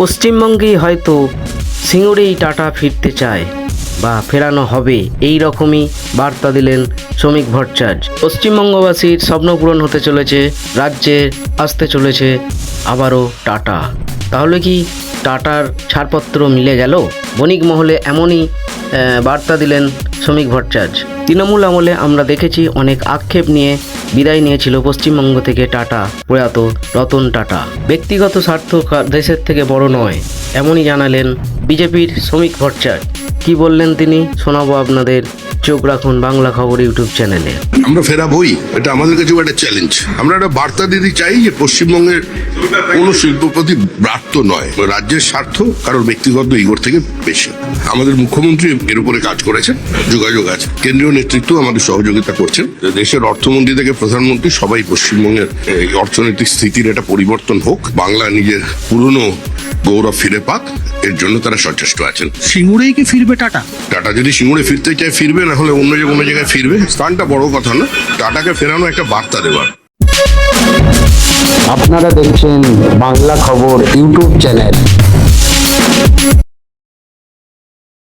পশ্চিমবঙ্গেই হয়তো সিঙ্গুরেই টাটা ফিরতে চায় বা ফেরানো হবে, এই রকমই বার্তা দিলেন শ্রমিক ভট্টাচার্য। পশ্চিমবঙ্গবাসীর স্বপ্ন পূরণ হতে চলেছে, রাজ্যে আসতে চলেছে আবারও টাটা। তাহলে কি টাটার ছাড়পত্র মিলে গেল? বণিক মহলে এমনই বার্তা দিলেন শ্রমিক ভট্টাচার্য। তৃণমূল আমলে আমরা দেখেছি অনেক আক্ষেপ নিয়ে বিদায় নিয়েছিল পশ্চিমবঙ্গ থেকে টাটা, প্রয়াত রতন টাটা। ব্যক্তিগত স্বার্থ দেশের থেকে বড় নয়, এমনই জানালেন বিজেপির শ্রমিক ভট্টাচার্য। কি বললেন তিনি শোনাবো আপনাদের, চোখ রাখুন বাংলা খবর ইউটিউব চ্যানেলে। আমরা ফেরাবই, এটা আমাদের কাছে একটা চ্যালেঞ্জ। আমরা একটা বার্তা দিতে চাই যে পশ্চিমবঙ্গের কোনো শিল্পপতি ব্রাত্য নয়, রাজ্যের স্বার্থ কারোর ব্যক্তিগত ইগোর থেকে বেশি। আমাদের মুখ্যমন্ত্রী এর উপরে কাজ করেছেন, যোগাযোগ আছে, কেন্দ্রীয় নেতৃত্ব আমাদের সহযোগিতা করছেন। দেশের অর্থমন্ত্রী থেকে প্রধানমন্ত্রী সবাই পশ্চিমবঙ্গের এই অর্থনৈতিক স্থিতির একটা পরিবর্তন হোক, বাংলা নিজের পুরনো গৌরব ফিরে পাক, এর জন্য তারা সচেষ্ট আছেন। সিঙ্গুরেই কি ফিরবে টাটা? টাটা যদি সিঙ্গুরে ফিরতে চায় ফিরবে, না হলে অন্য কোনো জায়গায় ফিরবে। স্থানটা বড় কথা না, টাটাকে ফেরানো একটা বার্তা দেওয়ার। আপনারা দেখছেন বাংলা খবর ইউটিউব চ্যানেল।